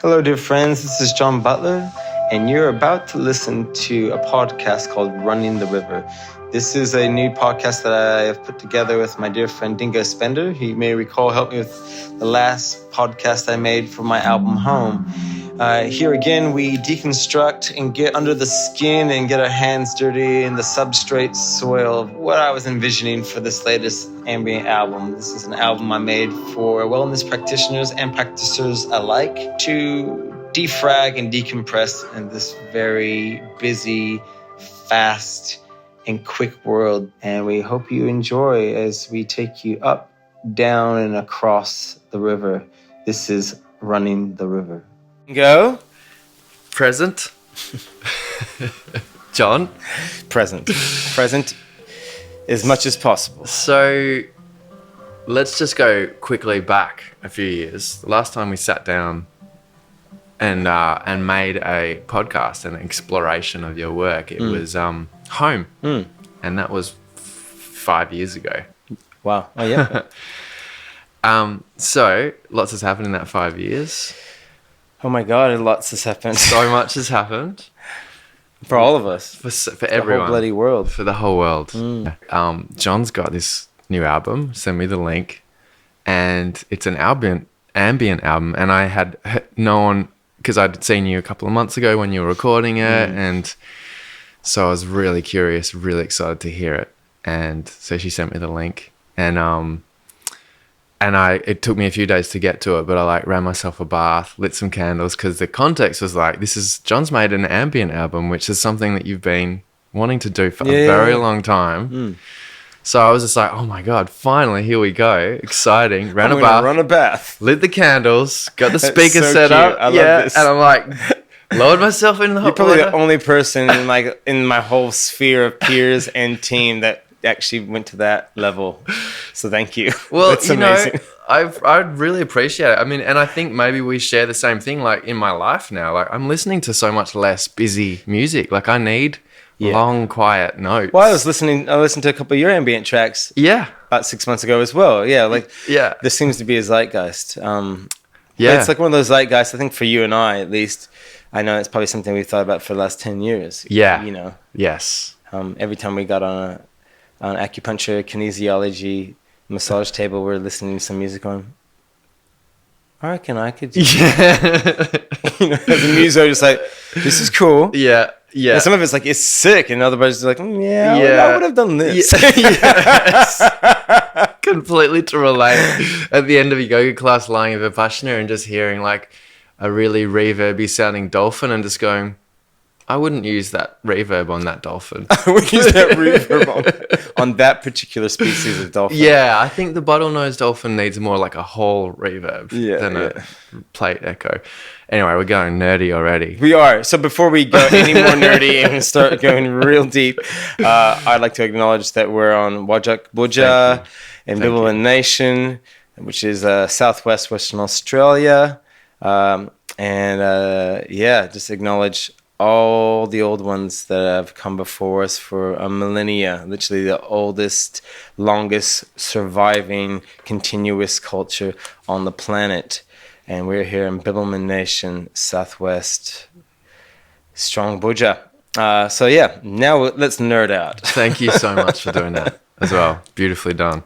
Hello, dear friends. This is John Butler, and you're about to listen to a podcast called Running the River. This is a new podcast that I have put together with my dear friend Dingo Spender. He may recall helped me with the last podcast I made for my album Home. Here again, we deconstruct and get under the skin and get our hands dirty in the substrate soil of what I was envisioning for this latest ambient album. This is an album I made for wellness practitioners and practitioners alike to defrag and decompress in this very busy, fast, and quick world. And we hope you enjoy as we take you up, down, and across the river. This is Running the River. Go. Present. John. Present. Present as much as possible. So let's just go quickly back a few years. The last time we sat down and made a podcast, an exploration of your work, it was Home. And that was 5 years ago. Wow. Oh, yeah. So lots has happened in that 5 years. Oh my God, lots has happened. So much has happened. For all of us. For everyone. The whole bloody world. For the whole world. John's got this new album. Send me the link. And it's an ambient album. And I had known, because I'd seen you a couple of months ago when you were recording it. And so I was really curious, really excited to hear it. And so she sent me the link. And it took me a few days to get to it, but I ran myself a bath, lit some candles, because the context was John's made an ambient album, which is something that you've been wanting to do for a very long time. So I was just like, oh my God, finally, here we go. Exciting. Run a bath. Lit the candles, got the speaker set up. I love this. And I'm like, lowered myself into the hot water. You're probably the only person in my whole sphere of peers and team that actually went to that level. So thank you. Well, that's amazing. I'd really appreciate it. I mean, and I think maybe we share the same thing, in my life now. I'm listening to so much less busy music. I need long, quiet notes. Well, I listened to a couple of your ambient tracks. Yeah. About 6 months ago as well. Yeah. This seems to be a zeitgeist. It's one of those zeitgeists, I think for you and I, at least. I know it's probably something we've thought about for the last 10 years. Yeah. Yes. Every time we got on an acupuncture, kinesiology, massage table, we're listening to some music on. I reckon I could. As a muso, just this is cool. Yeah. And some of it's it's sick, and other parts are I would have done this. Yes. Completely to relate. At the end of a yoga class, lying in Vipassana and just hearing a really reverby sounding dolphin and just going, I wouldn't use that reverb on that dolphin. I would use that reverb on that particular species of dolphin. Yeah, I think the bottlenose dolphin needs more a whole reverb than a plate echo. Anyway, we're going nerdy already. We are. So before we go any more nerdy and start going real deep, I'd like to acknowledge that we're on Wajak Buja and Butler Nation, which is southwest Western Australia. Just acknowledge all the old ones that have come before us for a millennia, literally the oldest, longest surviving continuous culture on the planet. And we're here in Bibbleman Nation, Southwest, Strong Buja. Now let's nerd out. Thank you so much for doing that as well. Beautifully done.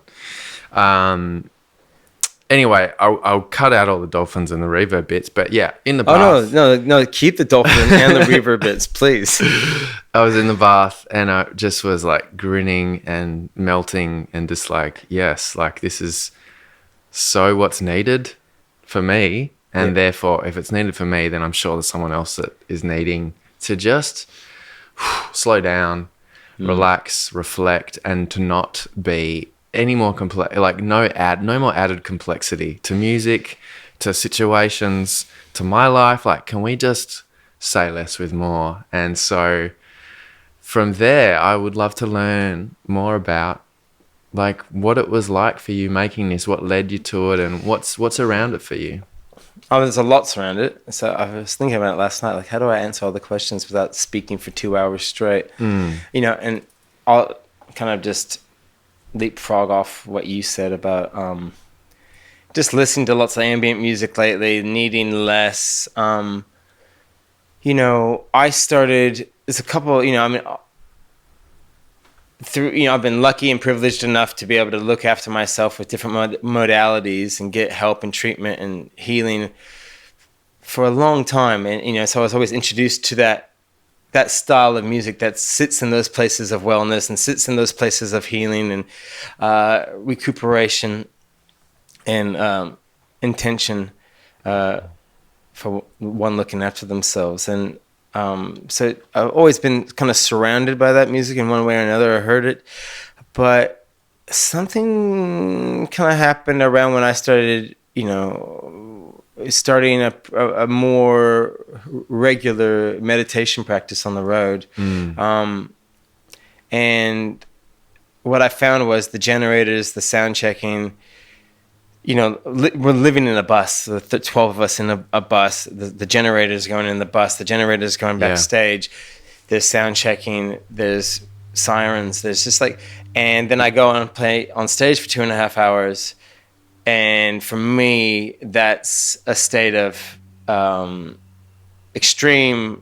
Anyway, I'll cut out all the dolphins and the reverb bits, but in the bath. Oh, no, keep the dolphin and the reverb bits, please. I was in the bath and I just was grinning and melting and just this is so what's needed for me. And therefore, if it's needed for me, then I'm sure there's someone else that is needing to just slow down, relax, reflect, and to not be any more complex, no more added complexity to music, to situations, to my life. Can we just say less with more? And so from there, I would love to learn more about what it was like for you making this, what led you to it, and what's around it for you. Oh, there's a lot around it. So I was thinking about it last night. How do I answer all the questions without speaking for 2 hours straight? And I'll kind of just leapfrog off what you said about just listening to lots of ambient music lately, needing less. You know, I started, there's a couple, you know, I mean, through, you know, I've been lucky and privileged enough to be able to look after myself with different modalities and get help and treatment and healing for a long time. And, you know, so I was always introduced to that style of music that sits in those places of wellness and sits in those places of healing and recuperation and intention for one looking after themselves. And so I've always been kind of surrounded by that music in one way or another. I heard it, but something kind of happened around when I started, you know, starting a more regular meditation practice on the road. And what I found was the generators, the sound checking, you know, we're living in a bus, the 12 of us in a bus, the generator's going in the bus, the generator's going backstage, there's sound checking, there's sirens, there's just like, and then I go and play on stage for 2.5 hours. And for me, that's a state of extreme,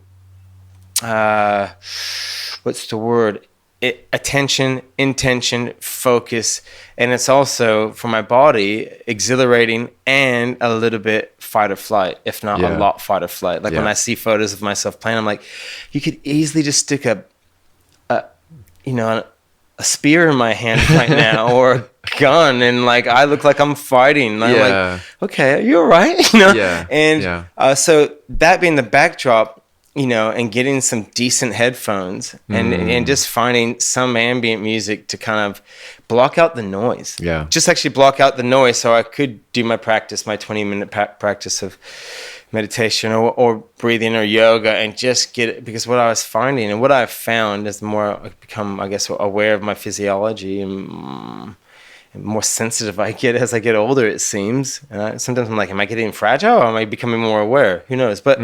what's the word? Attention, intention, focus. And it's also, for my body, exhilarating and a little bit fight or flight, if not a lot fight or flight. Like when I see photos of myself playing, I'm like, you could easily just stick a spear in my hand right now or a gun, and like I look like I'm fighting. I'm like, okay, are you all right? You know? So that being the backdrop, you know, and getting some decent headphones and just finding some ambient music to kind of block out the noise. Yeah. Just actually block out the noise so I could do my practice, my 20-minute practice of meditation or breathing or yoga, and just get it. Because what I was finding and what I've found as the more I become, I guess, aware of my physiology and more sensitive I get as I get older, it seems. And sometimes I'm like, am I getting fragile or am I becoming more aware? Who knows? But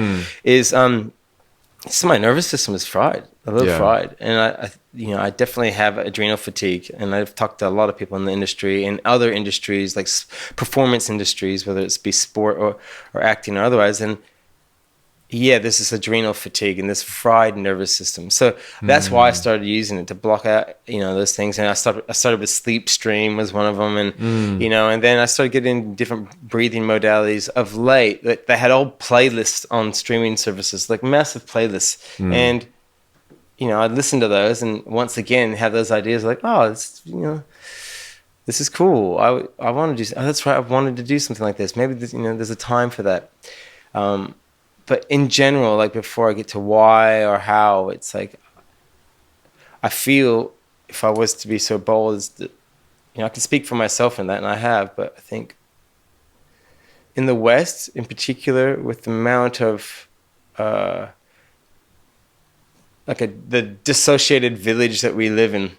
so my nervous system is fried, a little fried. And I definitely have adrenal fatigue. And I've talked to a lot of people in the industry and other industries, like performance industries, whether it's be sport or acting or otherwise. And there's this adrenal fatigue and this fried nervous system. So that's why I started using it to block out, you know, those things. And I started with Sleep Stream was one of them. And, you know, and then I started getting different breathing modalities of late. They had old playlists on streaming services, like massive playlists. And, you know, I'd listen to those and once again have those ideas like, oh, it's, you know, this is cool. I want to do, that's right. I've wanted to do something like this. Maybe, you know, there's a time for that. But in general, like before I get to why or how, it's like, I feel if I was to be so bold as that, you know, I can speak for myself in that, and I have, but I think in the West in particular, with the amount of, the dissociated village that we live in,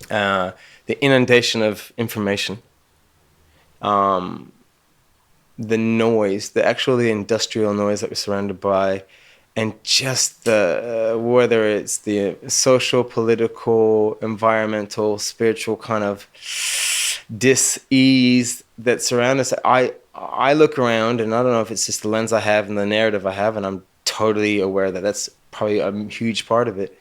the inundation of information, the noise, the industrial noise that we're surrounded by, and just the whether it's the social, political, environmental, spiritual kind of dis-ease that surround us. I look around, and I don't know if it's just the lens I have and the narrative I have, and I'm totally aware that that's probably a huge part of it.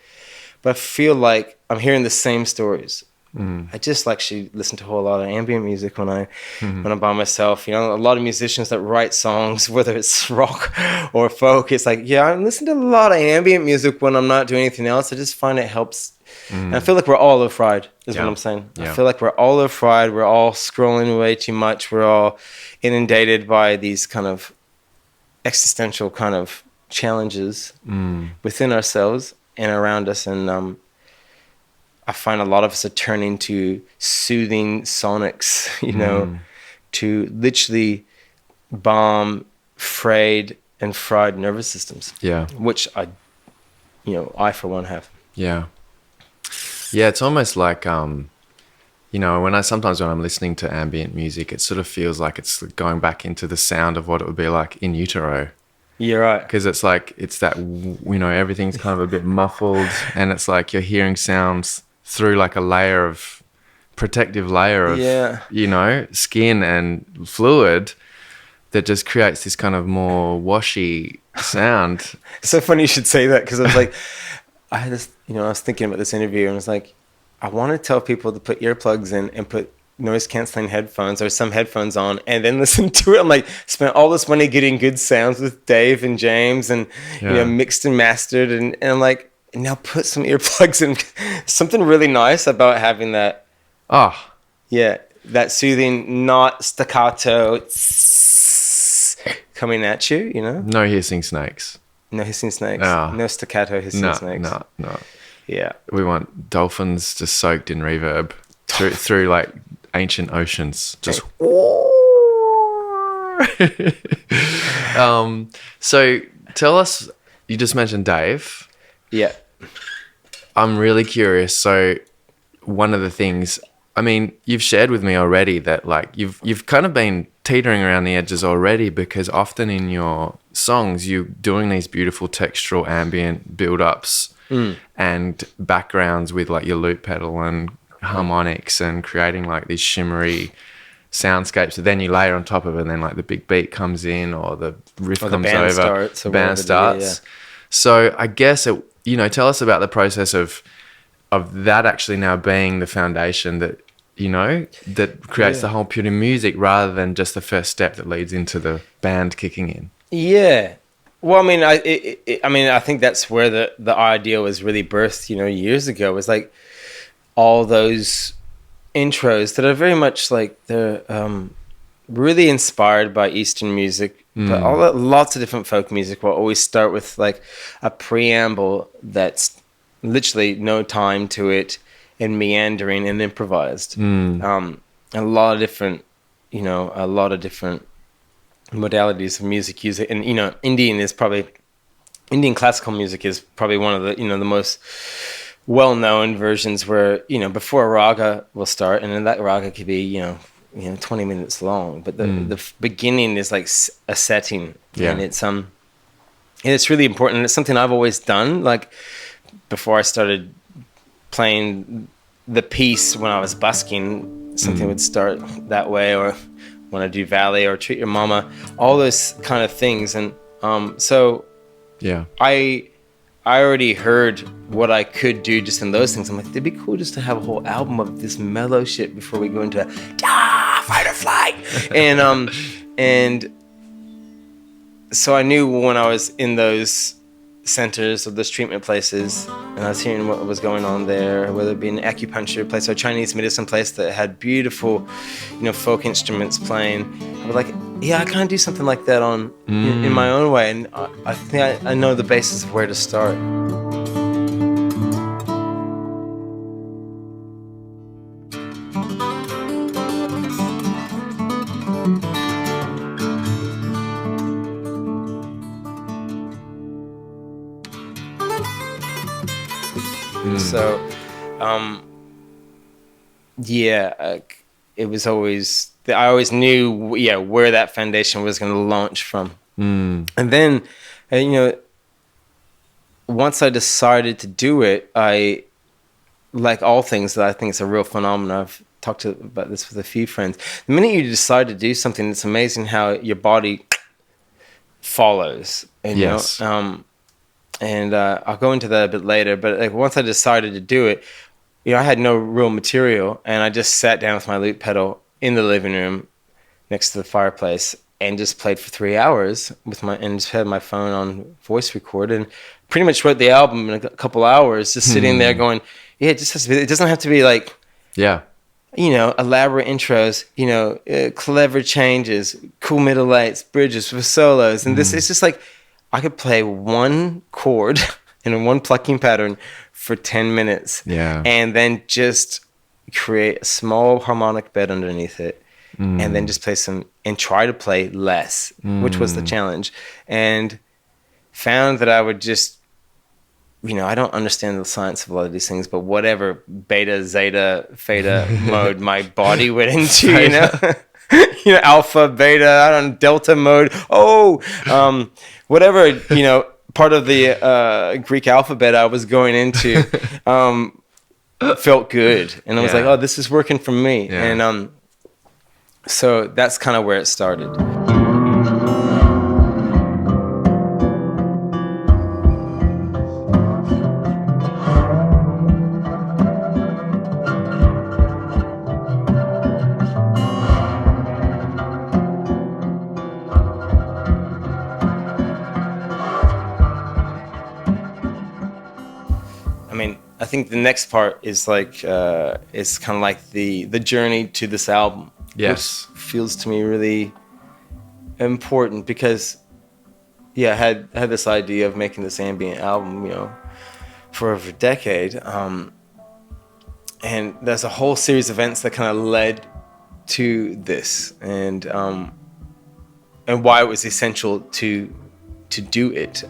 But I feel like I'm hearing the same stories. I just actually listen to a whole lot of ambient music when I'm by myself. You know, a lot of musicians that write songs, whether it's rock or folk, it's like, I listen to a lot of ambient music when I'm not doing anything else. I just find it helps. And I feel like we're all a fried, is what I'm saying. I feel like we're all a fried. We're all scrolling way too much. We're all inundated by these kind of existential kind of challenges within ourselves and around us. And I find a lot of us are turning to soothing sonics, you know, to literally balm frayed and fried nervous systems. Yeah. Which I for one have. Yeah. Yeah, it's almost like, you know, sometimes when I'm listening to ambient music, it sort of feels like it's going back into the sound of what it would be like in utero. You're right. Because it's like, it's that, you know, everything's kind of a bit muffled, and it's like you're hearing sounds through like a layer of protective layer of, Yeah. you know, skin and fluid that just creates this kind of more washy sound. It's so funny you should say that, because I was like, I had this, you know, I was thinking about this interview and I was like, I want to tell people to put earplugs in and put noise canceling headphones or some headphones on and then listen to it. I'm like, spent all this money getting good sounds with Dave and James and, you know, mixed and mastered. And I'm like, now put some earplugs in. Something really nice about having that. Oh, Yeah. That soothing, not staccato coming at you, you know? no hissing snakes. No hissing snakes. Oh. No staccato hissing snakes. No. Yeah. We want dolphins just soaked in reverb through like ancient oceans. Just. So tell us, you just mentioned Dave. Yeah. I'm really curious. So one of the things, I mean, you've shared with me already that like you've kind of been teetering around the edges already, because often in your songs you're doing these beautiful textural ambient build-ups and backgrounds with like your loop pedal and harmonics and creating like these shimmery soundscapes that then you layer on top of it, and then like the big beat comes in or the riff Or the comes band over, starts or band whatever, starts. yeah. So I guess it, you know, tell us about the process of that actually now being the foundation that, you know, that creates the whole pure music, rather than just the first step that leads into the band kicking in. Yeah. Well, I mean, I think that's where the idea was really birthed, you know, years ago. Was like all those intros that are very much like they're really inspired by Eastern music, but lots of different folk music will always start with like a preamble that's literally no time to it and meandering and improvised. A lot of different, you know, modalities of music use it. And, you know, Indian classical music is probably one of the, you know, the most well-known versions where, you know, before a raga will start, and then that raga could be, you know, 20 minutes long, but the beginning is like a setting, and it's really important. And it's something I've always done. Like before I started playing the piece when I was busking, something would start that way, or when I do Valley or Treat Your Mama, all those kind of things. And so I already heard what I could do just in those things. I'm like, it'd be cool just to have a whole album of this mellow shit before we go into fight or flight. And so I knew when I was in those centers or those treatment places, and I was hearing what was going on there, whether it be an acupuncture place or a Chinese medicine place that had beautiful, you know, folk instruments playing, I was like, yeah, I kind of do something like that in my own way. And I think I know the basis of where to start. So, it was always, I always knew, where that foundation was going to launch from. And then, you know, once I decided to do it, I, like all things that I think is a real phenomenon, I've talked about this with a few friends. The minute you decide to do something, it's amazing how your body follows. And, yes. You know, and I'll go into that a bit later, but like once I decided to do it, you know, I had no real material, and I just sat down with my loop pedal in the living room next to the fireplace and just played for 3 hours and just had my phone on voice record, and pretty much wrote the album in a couple hours, just sitting there going, yeah, it just has to be, it doesn't have to be like, you know, elaborate intros, you know, clever changes, cool middle eights, bridges with solos, and this, it's just like, I could play one chord in one plucking pattern for 10 minutes and then just create a small harmonic bed underneath it and then just play some and try to play less, which was the challenge, and found that I would just, you know, I don't understand the science of a lot of these things, but whatever beta, zeta, theta mode my body went into, you know, you know, alpha, beta, I don't know, delta mode. Whatever, you know, part of the Greek alphabet I was going into, felt good, and I was Yeah. like, oh, this is working for me. Yeah. And so that's kind of where it started. I mean, I think the next part is like it's kind of like the journey to this album. Yes. Which feels to me really important because, yeah, I had this idea of making this ambient album, you know, for over a decade, and there's a whole series of events that kind of led to this, and why it was essential to do it.